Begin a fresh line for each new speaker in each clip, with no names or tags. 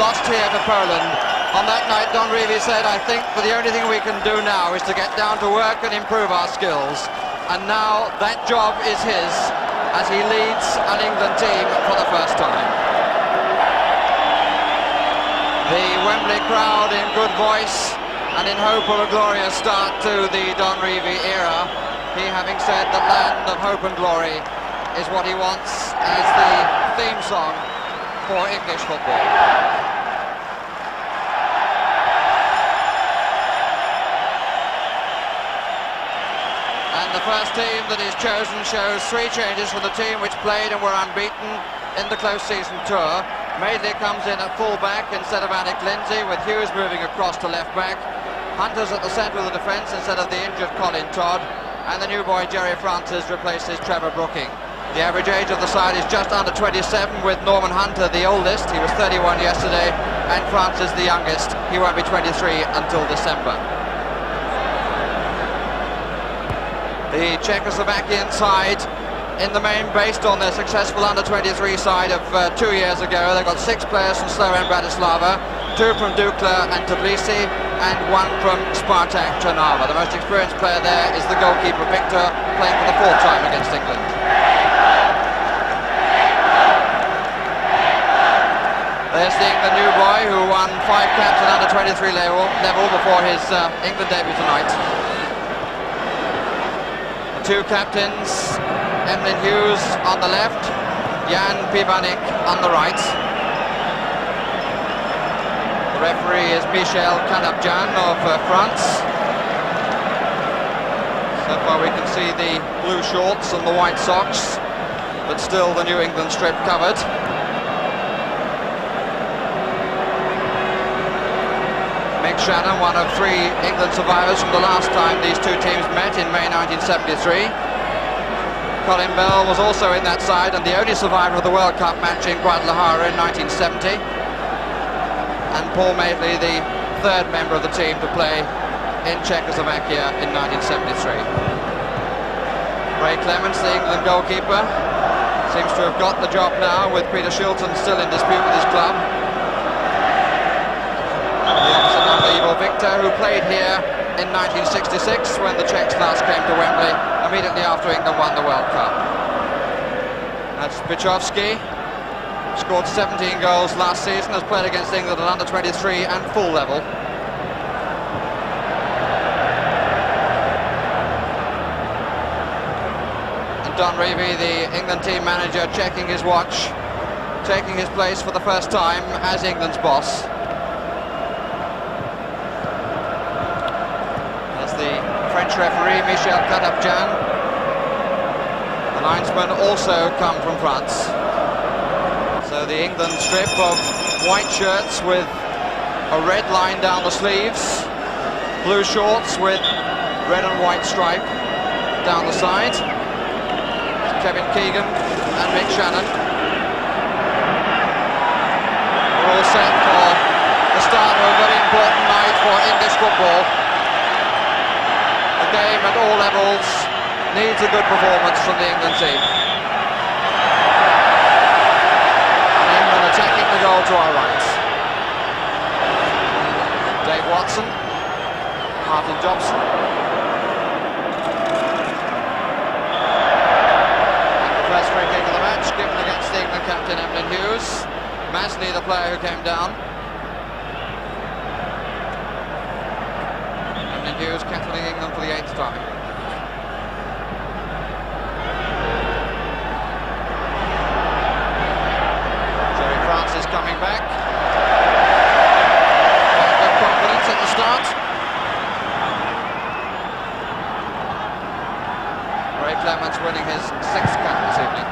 lost here to Poland. On that night, Don Revie said, I think the only thing we can do now is to get down to work and improve our skills. And now that job is his as he leads an England team for the first time. The Wembley crowd in good voice and in hope of a glorious start to the Don Revie era. He having said the land of hope and glory is what he wants as the theme song for English football. And the first team that is chosen shows 3 changes from the team which played and were unbeaten in the close season tour. Madeley comes in at full-back instead of Alec Lindsay, with Hughes moving across to left-back. Hunter's at the centre of the defence instead of the injured Colin Todd, and the new boy Jerry Francis replaces Trevor Brooking. The average age of the side is just under 27, with Norman Hunter the oldest. He was 31 yesterday, and Francis the youngest. He won't be 23 until December. The Czechoslovakian side, in the main, based on their successful under-23 side of 2 years ago. They've got 6 players from Slovan Bratislava, 2 from Dukla and Tbilisi, and 1 from Spartak Trnava. The most experienced player there is the goalkeeper Victor, playing for the 4th time against England. They're seeing the new boy who won 5 caps at under-23 level before his England debut tonight. The 2 captains, Emlyn Hughes on the left, Jan Pivanik on the right. The referee is Michel Kanabjan of France. So far we can see the blue shorts and the white socks, but still the New England strip covered. Mick Shannon, one of 3 England survivors from the last time these 2 teams met in May 1973. Colin Bell was also in that side and the only survivor of the World Cup match in Guadalajara in 1970. And Paul Madeley, the 3rd member of the team to play in Czechoslovakia in 1973. Ray Clements, the England goalkeeper, seems to have got the job now, with Peter Shilton still in dispute with his club. The opposite number, Ivo Victor, who played here in 1966 when the Czechs last came to Wembley, immediately after England won the World Cup. That's Bichowski, scored 17 goals last season, has played against England at under-23 and full level. And Don Revie, the England team manager, checking his watch, taking his place for the first time as England's boss. French referee Michel Kanabjan. The linesmen also come from France. So the England strip of white shirts with a red line down the sleeves, blue shorts with red and white stripe down the side. Kevin Keegan and Mick Shannon. We're all set for the start of a very important night for English football. The game at all levels needs a good performance from the England team. And England attacking the goal to our right. Dave Watson, Martin Jobson. And the first free kick of the match given against the England captain Emlyn Hughes. Masley, the player who came down. Hughes captaining England for the 8th time. Jerry Francis coming back. Good confidence at the start. Ray Clements winning his 6th cap this evening.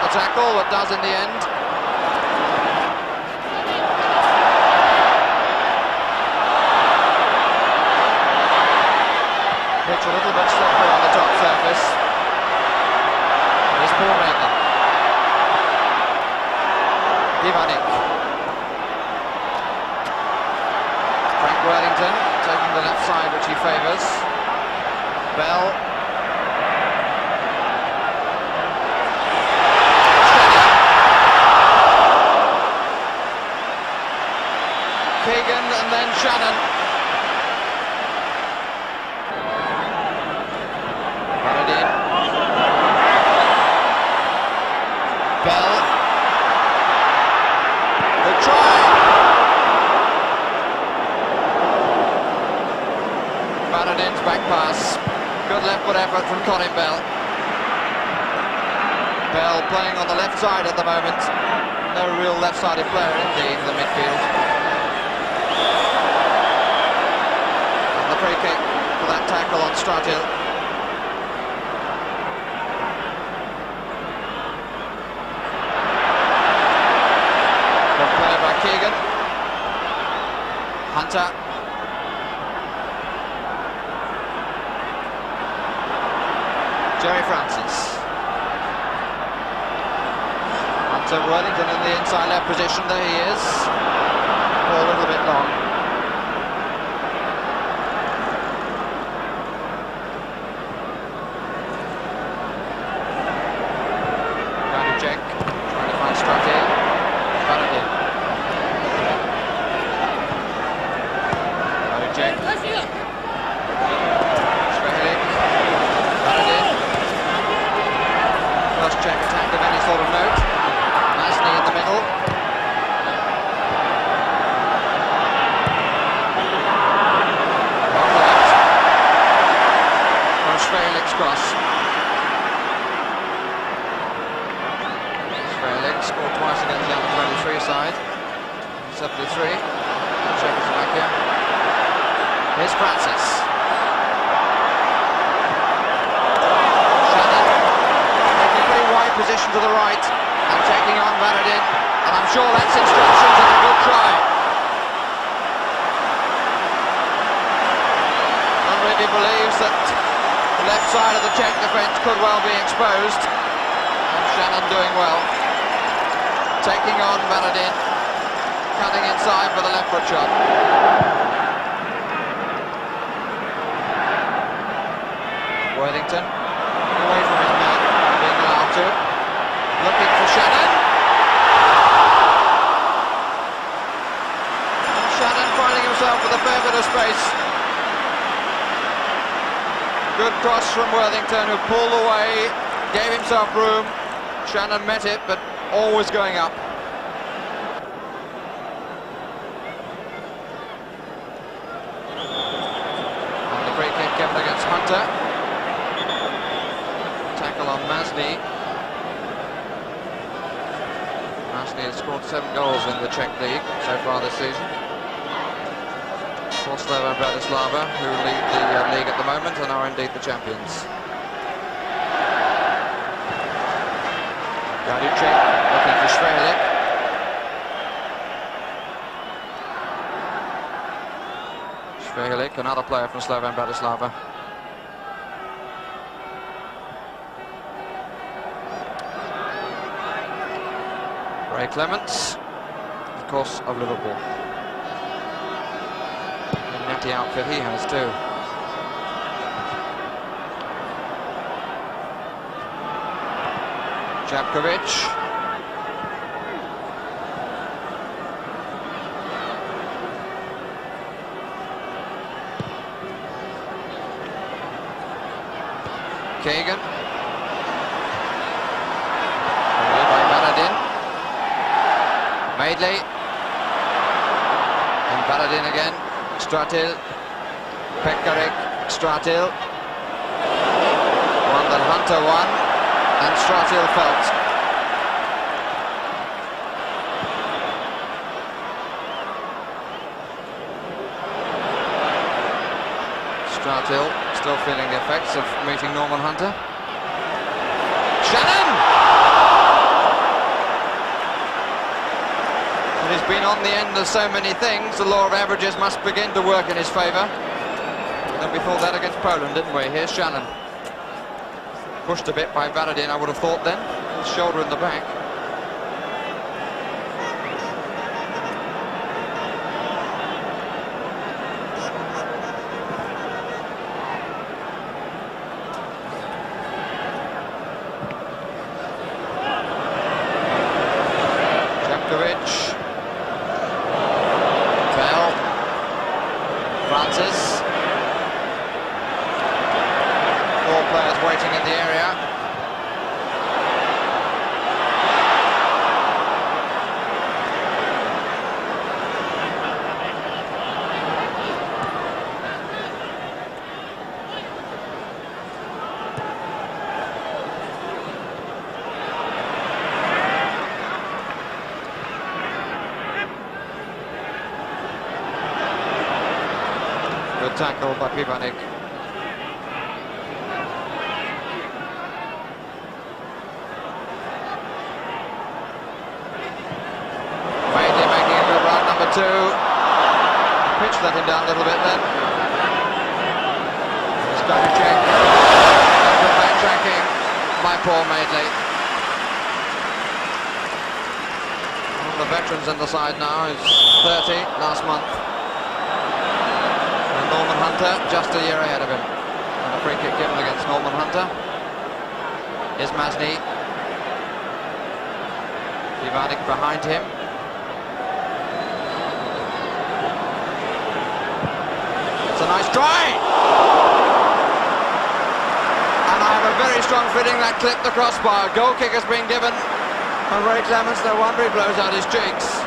Tackle, but does in the end. Pitch a little bit slippery on the top surface. Here's Paul Madeley. Ivanik. Frank Worthington taking the left side, which he Shannon. Baradin. Bell. Good try. Baradin's back pass. Good left foot effort from Colin Bell. Bell playing on the left side at the moment. No real left-sided player in the midfield. And the free kick for that tackle on Stratil. Good play by Keegan. Hunter. Jerry Francis. Hunter Worthington in the inside left position, there he is. Ball a little bit long. Trying to check, trying to find Stratil. Baradin. Trying to check. Svehlik. Baradin. First check attack of any sort of note. Masney in the middle. Long left. From Svehlik's cross. Svehlik scored twice against the under-23 side. 73. Czechoslovakia. Here's Francis. Position to the right and taking on Baradin, and I'm sure that's instructions and a good try. One really believes that the left side of the Czech defence could well be exposed, and Shannon doing well. Taking on Baradin, cutting inside for the left foot shot. Worthington, away from his man, being allowed to. Looking for Shannon. And Shannon finding himself with a fair bit of space. Good cross from Worthington, who pulled away, gave himself room. Shannon met it, but always going up. And the free kick given against Hunter. Tackle on Masney. Masney has scored 7 goals in the Czech League so far this season. For Slovan Bratislava, who lead the league at the moment and are indeed the champions. Gaducek looking for Svehlik. Svehlik, another player from Slovan Bratislava. Ray Clements, of course, of Liverpool. A natty outfit he has too. Japkovic. Kagan. By Baradin. Madeley. And Baradin again. Stratil. Pekarik. Stratil. One that Hunter won. And Stratil felt. Stratil still feeling the effects of meeting Norman Hunter. Shannon! And he's been on the end of so many things, the law of averages must begin to work in his favour. And we thought that against Poland, didn't we? Here's Shannon. Pushed a bit by Baradin, I would have thought then. His shoulder in the back. the area. Good tackle by Pivanik. Two. Pitch let him down a little bit then. He's got to check. Good backtracking by Paul Madeley. One of the veterans in the side now is 30 last month. And Norman Hunter just a year ahead of him. And a free kick given against Norman Hunter. Here's Masny. Pivanik behind him. It's a nice try! And I have a very strong feeling that clipped the crossbar. Goal kick has been given. And Ray Clements, no wonder he blows out his cheeks.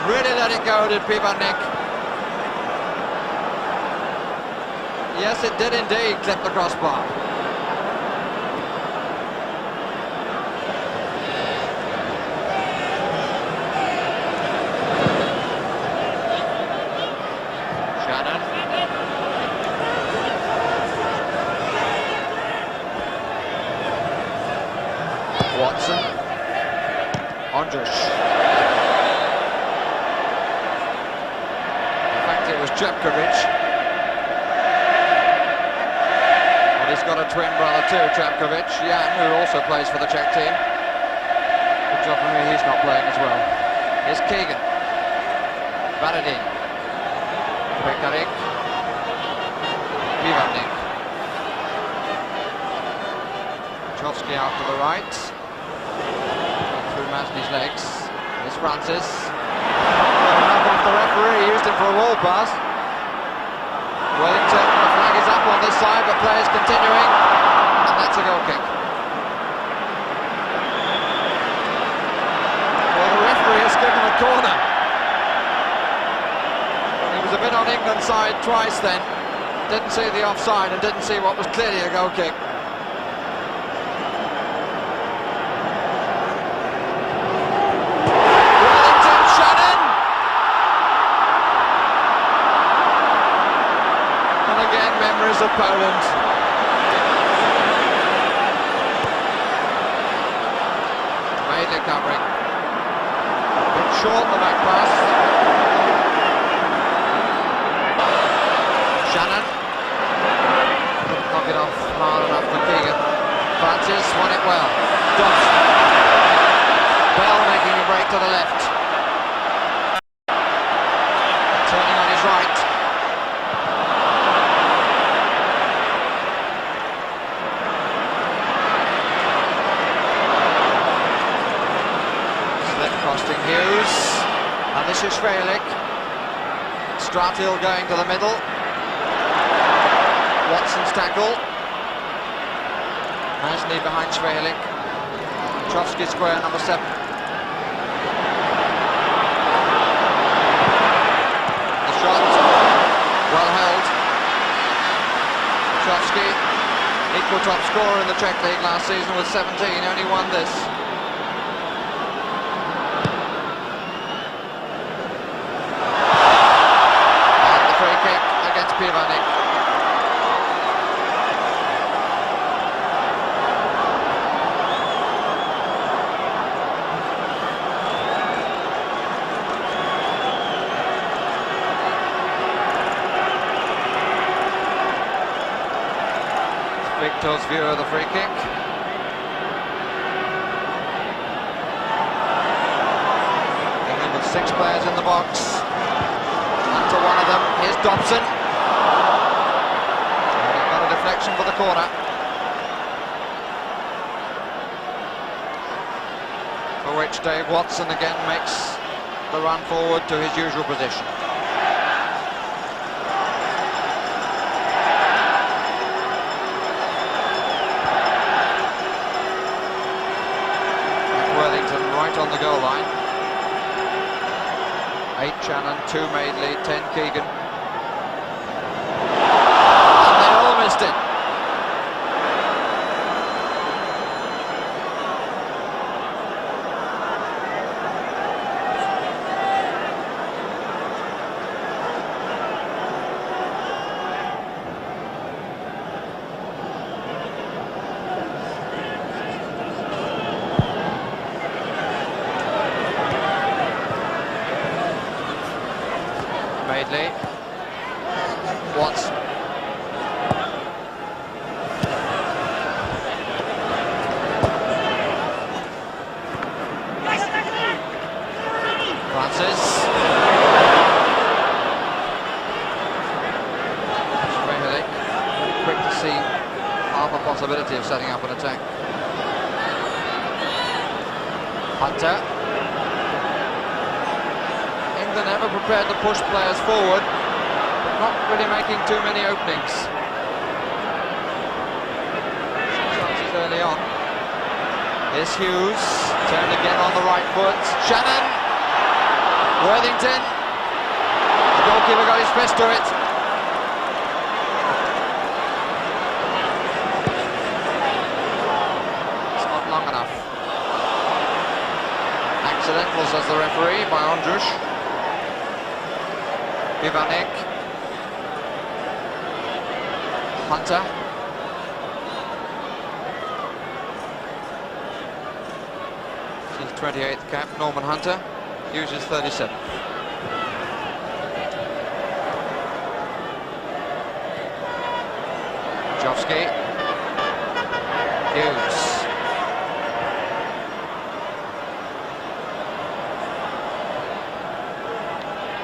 Really let it go, did Pivanik. Yes, it did indeed clip the crossbar. Watson, Ondrush. In fact, it was Čepković. Well, he's got a twin brother too, Čepković, Jan, who also plays for the Czech team. Good job for me, he's not playing as well. Here's Keegan, Varadin, Pekarik, Pivanik. Chovsky out to the right. Through Masny's legs. Here's Francis. Enough off the referee, used him for a wall pass. Wellington, the flag is up on this side, but play is continuing. And that's a goal kick. Well, the referee has given a corner. Well, he was a bit on England's side twice then. Didn't see the offside and didn't see what was clearly a goal kick. Memories of Poland. Madeley covering. A bit short the back pass. Shannon. Couldn't knock it off hard enough for Keegan. Francis won it well. Dobson. Bell making a break to the left. Turning on his right. Costing Hughes, and this is Švelik. Strathill going to the middle. Watson's tackle. Masny behind Švelik. Chovsky square, number 7. The shot, well held. Chovsky, equal top scorer in the Czech League last season with 17, only won this. Pivanik. Victor's view of the free kick. England with 6 players in the box. Up to one of them. Here's Dobson. Deflection for the corner. For which Dave Watson again makes the run forward to his usual position. right on the goal line. 8 Shannon, 2 Madeley, 10 Keegan. And they all missed it. Madeley. Watts. Francis. Really quick to see half a possibility of setting up an attack. Hunter. England ever prepared to push players forward, but not really making too many openings. Some chances early on. Here's Hughes, turned again on the right foot. Shannon, Worthington. The goalkeeper got his fist to it. It's not long enough. Accidental, says the referee, by Ondrush. Ivanek. Hunter. His 28th cap, Norman Hunter. Uses 37. Jofsky. Hughes.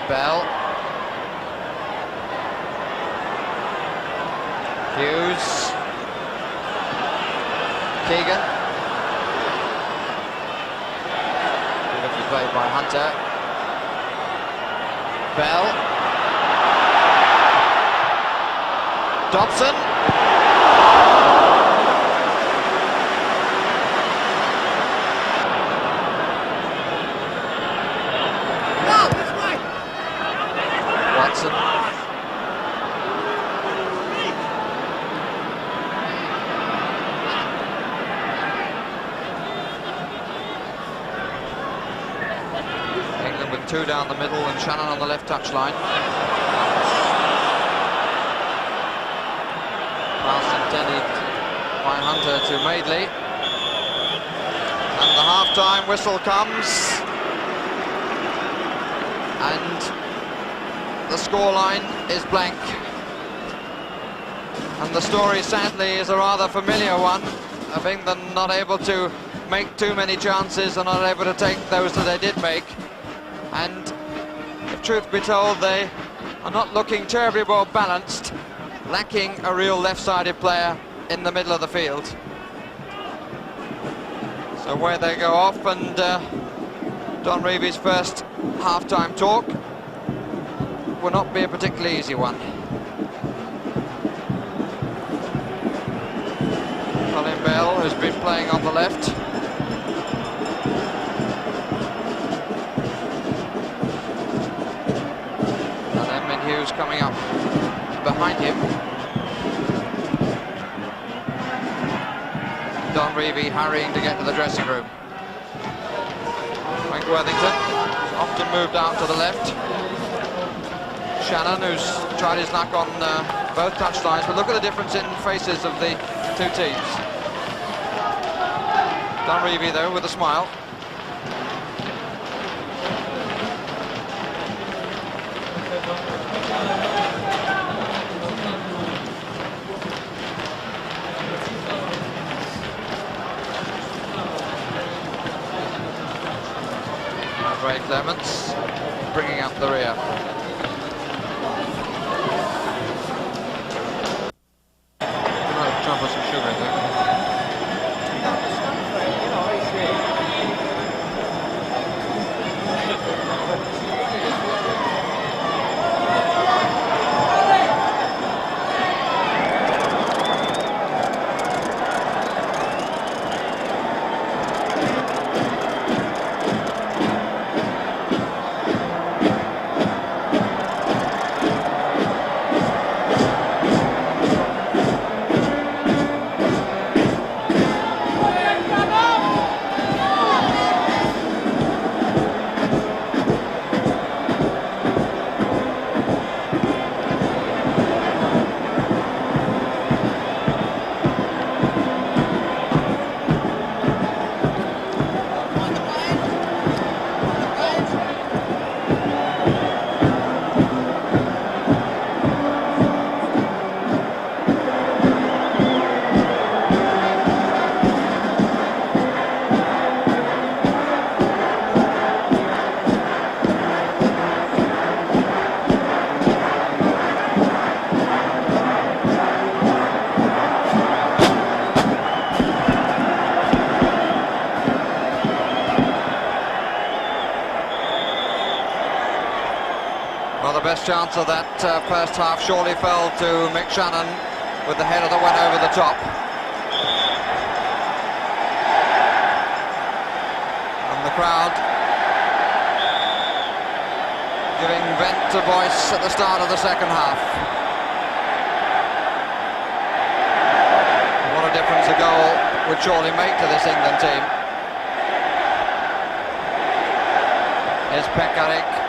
Bell. Hughes. Keegan. Beautifully played by Hunter. Bell. Dobson. Watson. England with 2 down the middle and Shannon on the left touchline. Pass intended by Hunter to Madeley. And the half-time whistle comes. And the scoreline is blank. And the story, sadly, is a rather familiar one of England not able to make too many chances and not able to take those that they did make. And if truth be told, they are not looking terribly well balanced, lacking a real left-sided player in the middle of the field. So where they go off, and Don Reevy's first half-time talk will not be a particularly easy one. Colin Bell, who's been playing on the left. And Edmund Hughes coming up behind him. Don Reevy hurrying to get to the dressing room. Frank Worthington, often moved out to the left. Shannon, who's tried his luck on both touchlines, but look at the difference in faces of the two teams. Don Reevy, though, with a smile. Ray Clements bringing up the rear. Try and put some sugar in there. best chance of that first half surely fell to Mick Shannon with the header that went over the top. And the crowd giving vent to voice at the start of the second half. What a difference a goal would surely make to this England team. Here's Pekarik.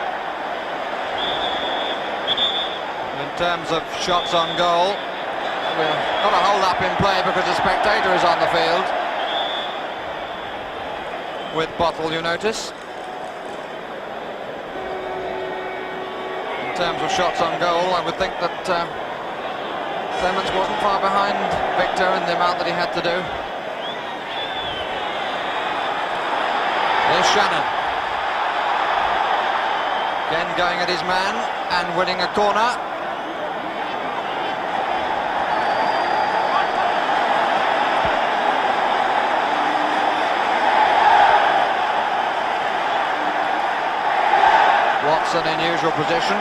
In terms of shots on goal, we've got a hold up in play because the spectator is on the field. With Bottle, you notice. In terms of shots on goal, I would think that Clements wasn't far behind Victor in the amount that he had to do. Here's Shannon. Again going at his man and winning a corner. Watson in usual position.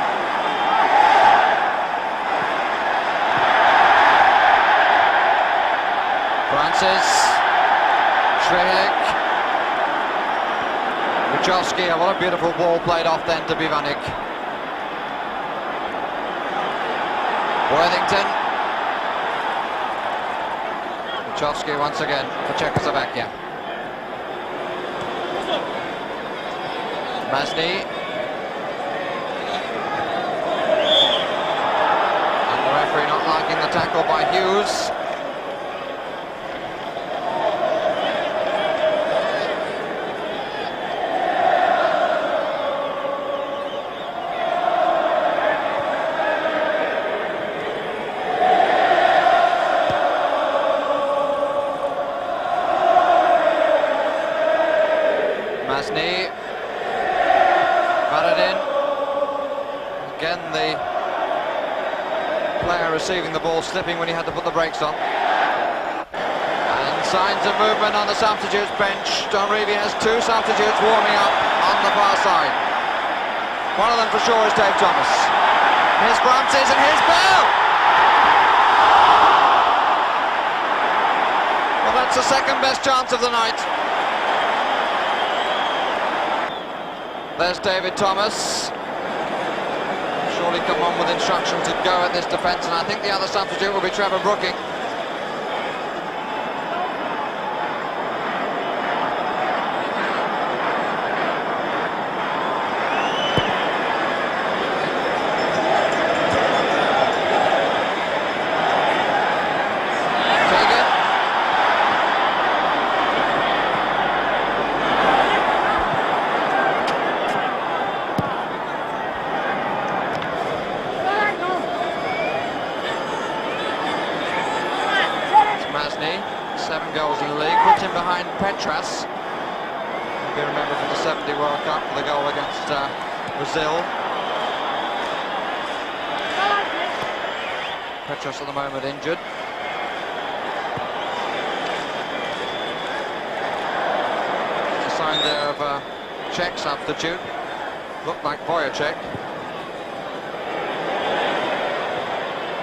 Francis, Schrelik, Wachowski. What a beautiful ball played off then to Bivanik. Worthington. Wachowski once again for Czechoslovakia. Masny. And the referee not liking the tackle by Hughes. Masny, Baradin, again the player receiving the ball slipping when he had to put the brakes on. And signs of movement on the substitutes bench. Don Revie has two substitutes warming up on the far side. One of them for sure is Dave Thomas. Here's Francis and here's Bell! Well, that's the second best chance of the night. There's David Thomas. Surely come on with instruction to go at this defence, and I think the other substitute will be Trevor Brooking.
Masny, 7 goals in the league, puts him behind Petras. If you remember from the 70 World Cup, for the goal against Brazil. Petras at the moment injured. It's a sign there of a Czech substitute. Looked like Wojciech.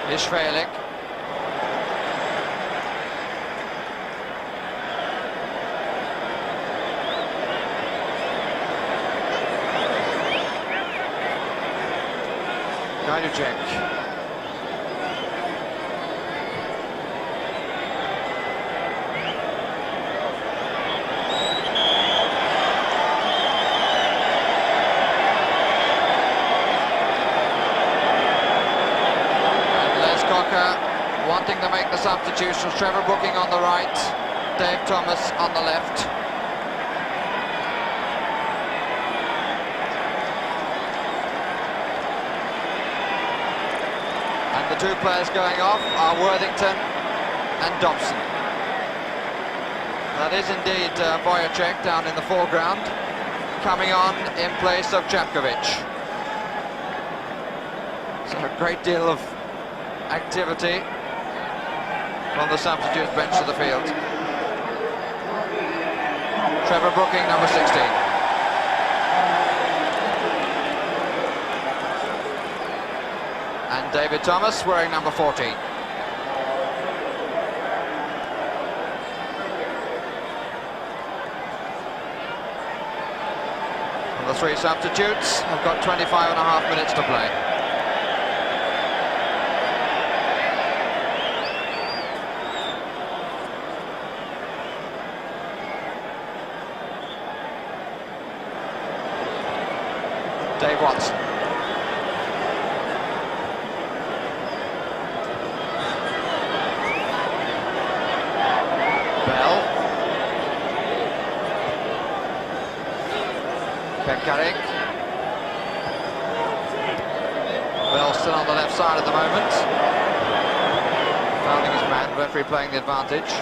Ishvelik. Gajdusek. Wanting to make the substitutions. Trevor Brooking on the right, Dave Thomas on the left. And the two players going off are Worthington and Dobson. That is indeed Wojciech down in the foreground, coming on in place of Čapkovic. So a great deal of activity from the substitutes bench to the field. Trevor Brooking, number 16.
David Thomas wearing number 14. And the three substitutes have got 25.5 minutes to play. Dave Watson. Bell. Pekarik. Bell still on the left side at the moment. Fouling his man, referee playing the advantage.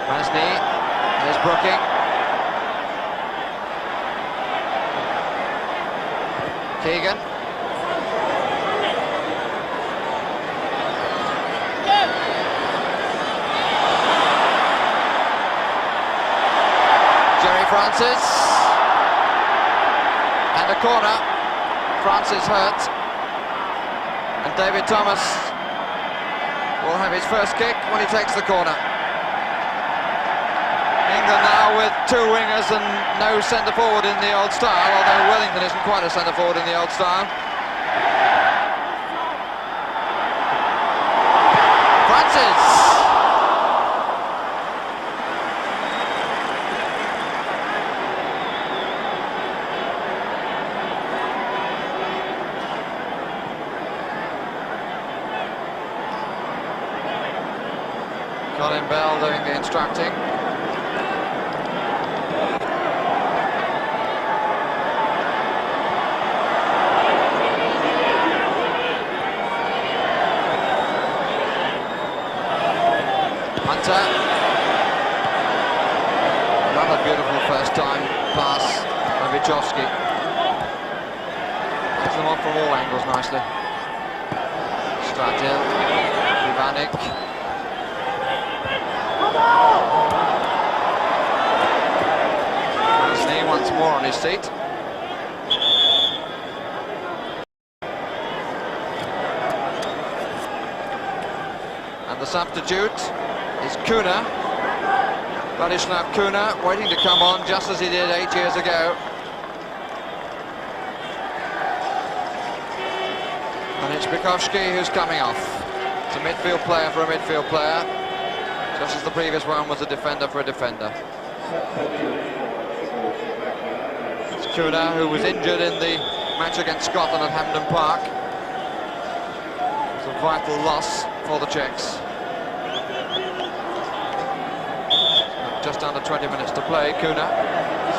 Masney. Here's Brooking. Keegan. Jerry Francis. And a corner. Francis hurt. And David Thomas will have his first kick when he takes the corner. England now with two wingers and no centre-forward in the old style, although Wellington isn't quite a centre-forward in the old style. Francis! Colin Bell doing the instructing. Another beautiful first time pass by Vychovsky. Gets them off from all angles nicely. Stratil, Ivanik. Masney once more on his seat. And the substitute is Kuna, Vladislav Kuna, waiting to come on just as he did 8 years ago. And it's Vychovsky who's coming off. It's a midfield player for a midfield player, just as the previous one was a defender for a defender. It's Kuna, who was injured in the match against Scotland at Hampden Park. It's a vital loss for the Czechs. Just under 20 minutes to play, Kuna.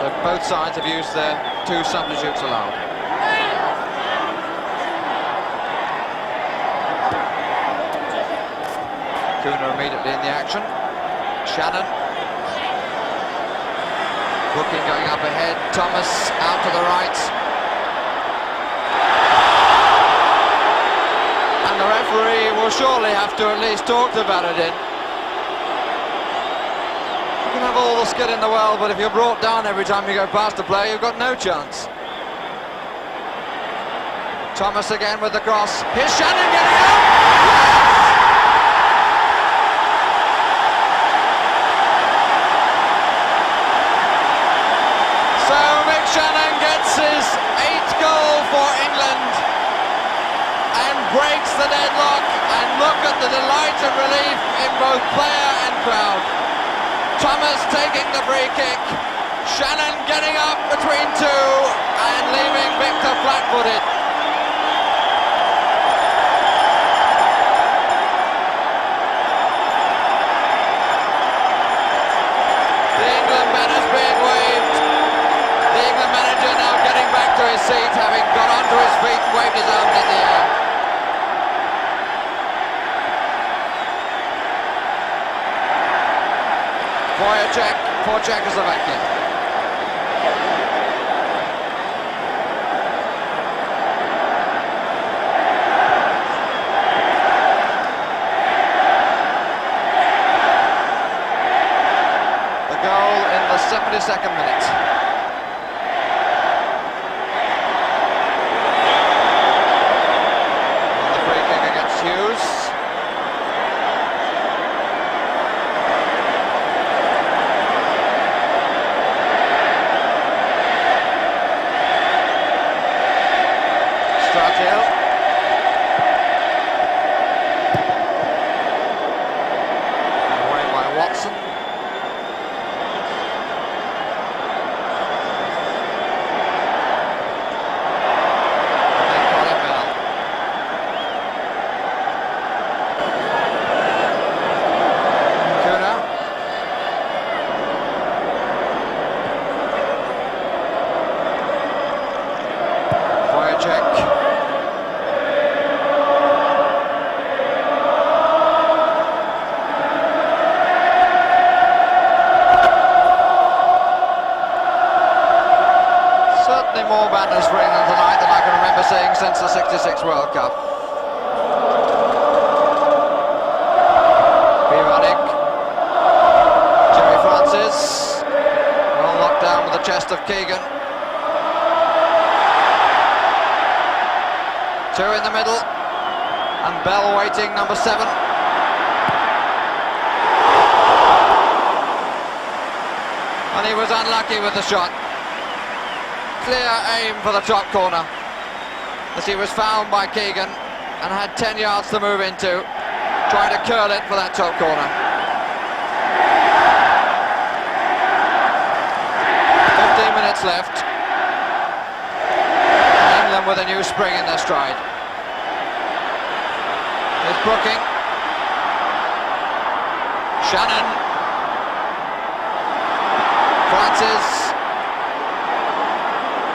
So both sides have used their two substitutes allowed. Kuna immediately in the action. Shannon. Brooking going up ahead. Thomas out to the right. And the referee will surely have to at least talk to Baradin. You can have all the skill in the world, but if you're brought down every time you go past the player, you've got no chance. Thomas again with the cross. Here's Shannon getting out! So Mick Shannon gets his 8th goal for England and breaks the deadlock, and look at the delight and relief in both player and crowd. Thomas taking the free kick, Shannon getting up between two and leaving Victor flat-footed. The England banner's being waved. The England manager now getting back to his seat, having got onto his feet and waved his arms in the air. For Czechoslovakia. The goal in the 72nd minute. more banners for England tonight than I can remember seeing since the '66 World Cup. Vivanik, Jerry Francis, well knocked down with the chest of Keegan. Two in the middle, and Bell waiting, number 7. And he was unlucky with the shot. Clear aim for the top corner, as he was found by Keegan and had 10 yards to move into, trying to curl it for that top corner. 15 minutes left. England with a new spring in their stride. Here's Brooking. Shannon. Francis.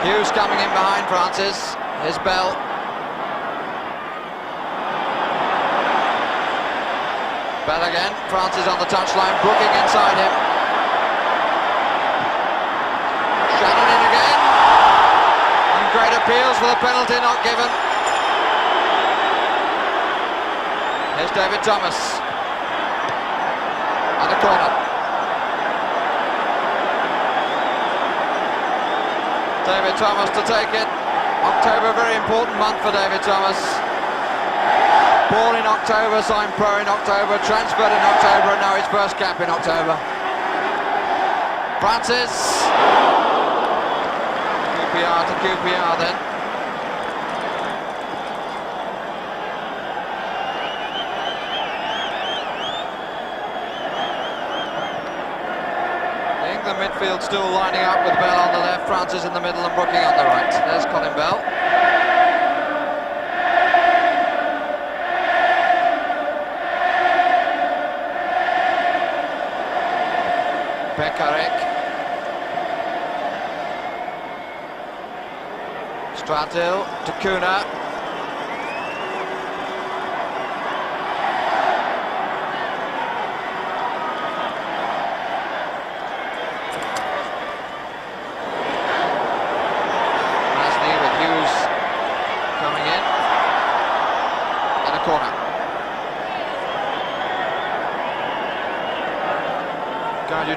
Hughes coming in behind Francis. Here's Bell. Bell again. Francis on the touchline. Brooking inside him. Shannon in again. And great appeals for the penalty not given. Here's David Thomas. And a corner. David Thomas to take it. October, very important month for David Thomas. Born in October, signed pro in October, transferred in October, and now his first cap in October. Francis. QPR to QPR then. The midfield still lining up with Bell on the left, Francis in the middle and Brooking on the right. There's Colin Bell. Pekarik. Stratil to Kuna.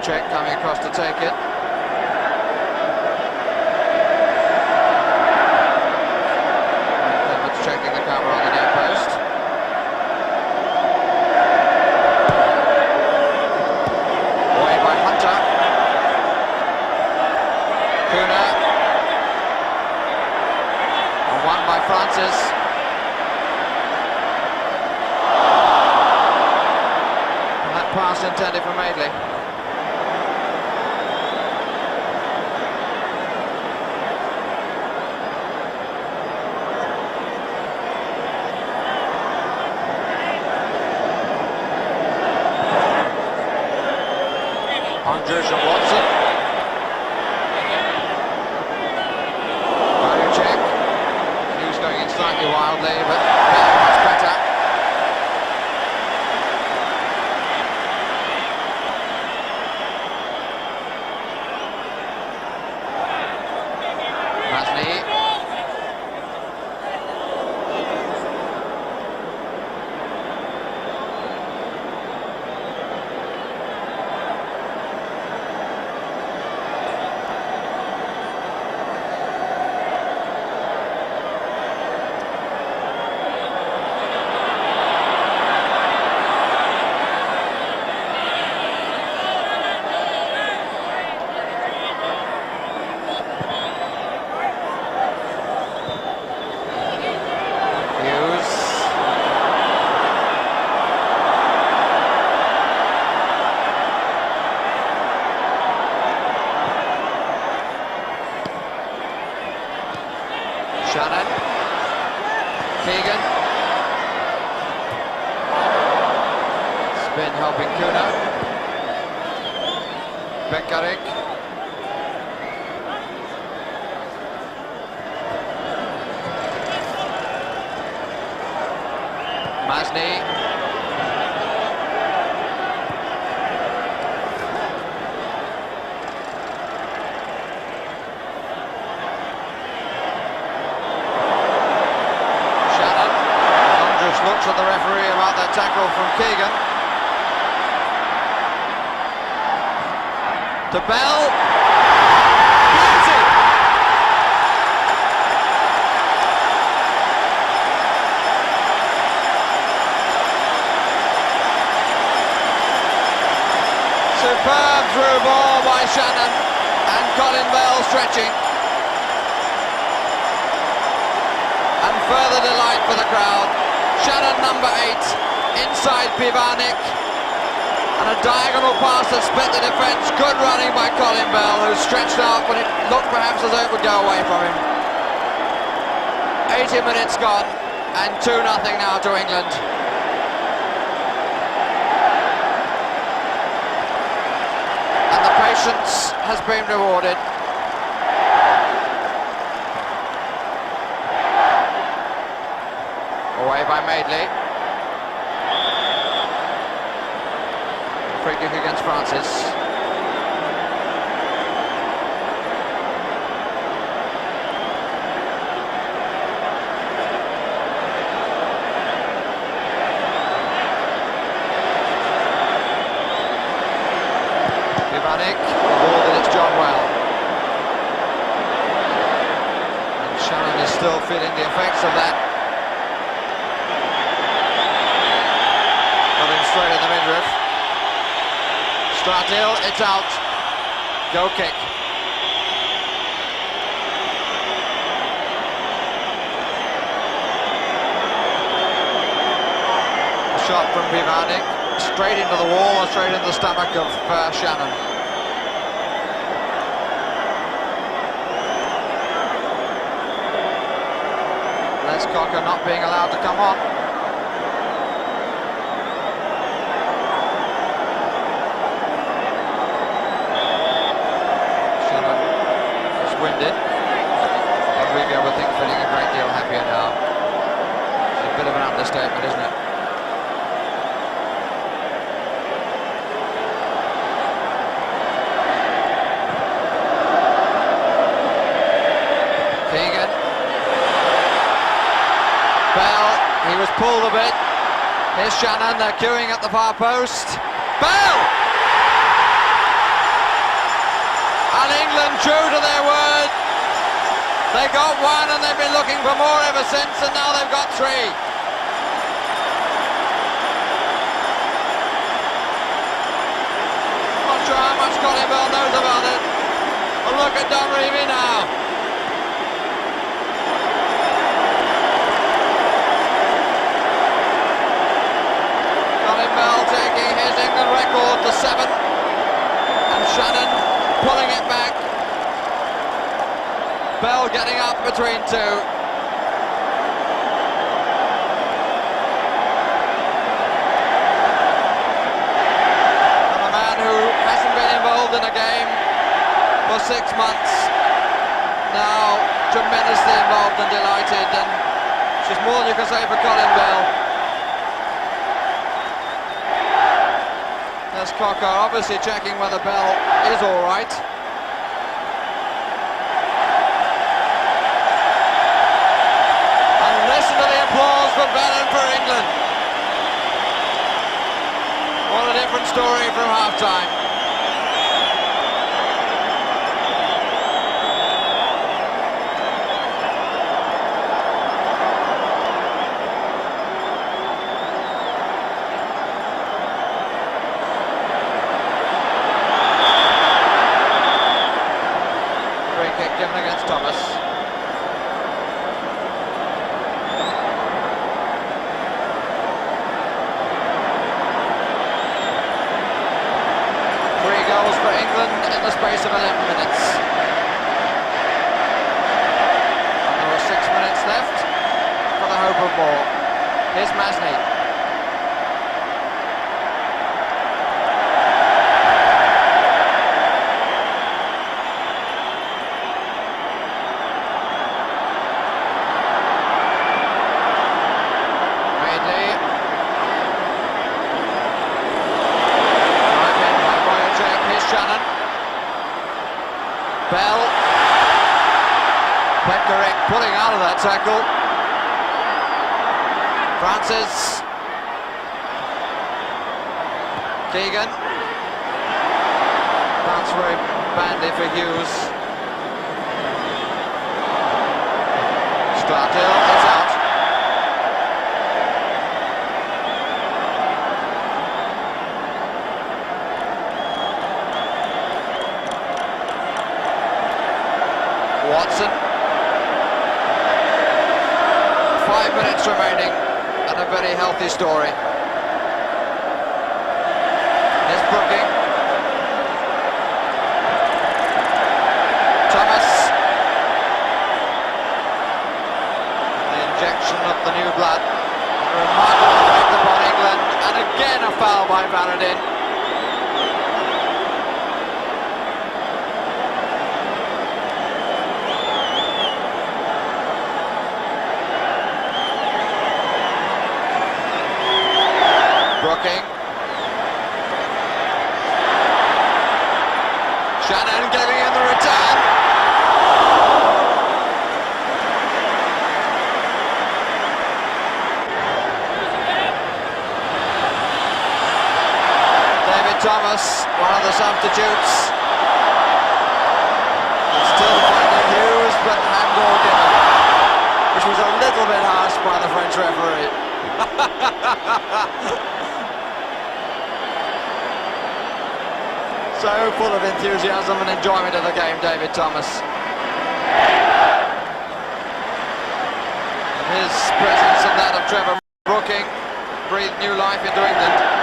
Check coming across to take it. Clements checking the cover on the near post. Away by Hunter. Kuna. And one by Francis. And that pass intended for Madeley. Andrews and Watson. Value check. Hughes going in slightly wildly, but Bell much better. Masney. Shannon. Keegan. Spin helping Kuna. Pekarik. Masney.
tackle from Keegan. To Bell. Beauty! Superb through ball by Shannon, and Colin Bell stretching. And further delight for the crowd. Shannon, number 8, inside Pivanik, and a diagonal pass that split the defence. Good running by Colin Bell, who stretched out when it looked perhaps as though it would go away from him. 80 minutes gone, and 2-0 now to England. And the patience has been rewarded. Away by Madeley. Free kick against Francis. Pivanik, the ball did its job well. And Shannon is still feeling the effects of that. Straight in the midriff. Stratil, it's out. Go kick. A shot from Pivanik, straight into the wall and straight into the stomach of Shannon. Les Cocker not being allowed to come on. Winded. Rodrigo would think feeling a great deal happier now. It's a bit of an understatement, isn't it? Keegan. Bell, he was pulled a bit. Here's Shannon, they're queuing at the far post. Bell! And England, true to their word, they got one and they've been looking for more ever since, and now they've got 3. Not sure how much Colin Bell knows about it, but look at Dunreevy now. Colin Bell taking his England record to 7, and Shannon pulling it back. Bell getting up between 2. And a man who hasn't been involved in a game for 6 months, now tremendously involved and delighted, and which is more than you can say for Colin Bell. There's Cocker obviously checking whether Bell is all right. And listen to the applause for Bell and for England. What a different story from half-time. Given against Thomas. Three goals for England in the space of 11 minutes. And there were 6 minutes left for the hope of more. Here's Masney. Bell, Pekaric pulling out of that tackle. Francis,
Keegan. Bounce very badly for Hughes. Startil, it's out. Watson. 5 minutes remaining and a very healthy story. Here's Brooking. Thomas. The injection of the new blood. A remarkable effect upon England, and again a foul by Varadin. Brooking. Shannon giving him the return. David Thomas, one of the substitutes. Still finding Hughes, but handball given, which was a little bit harsh by the French referee. So full of enthusiasm and enjoyment of the game, David Thomas. His presence and that of Trevor Brooking breathed new life into England.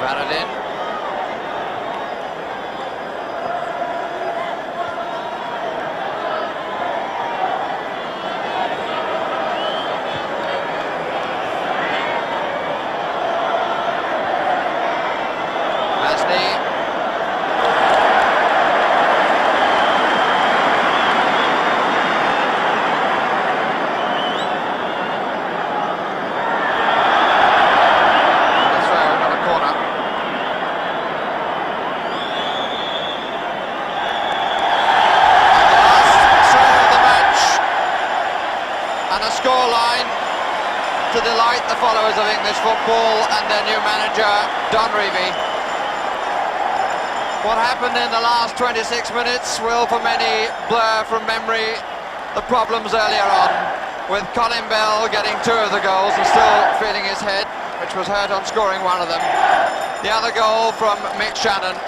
Varadin. Masney. Scoreline to delight the followers of English football and their new manager, Don Revie. What happened in the last 26 minutes will for many blur from memory the problems earlier on, with Colin Bell getting 2 of the goals and still feeling his head, which was hurt on scoring one of them. The other goal from Mick Shannon.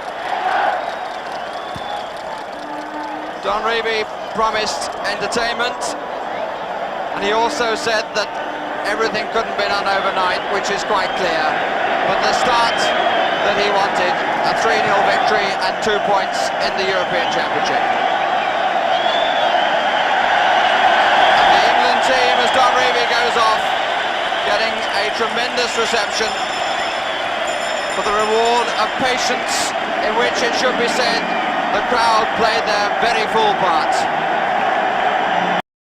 Don Revie promised entertainment, and he also said that everything couldn't be done overnight, which is quite clear. But the start that he wanted, a 3-0 victory and 2 points in the European Championship. And the England team, as Don Revie goes off, getting a tremendous reception for the reward of patience, in which it should be said the crowd played their very full part.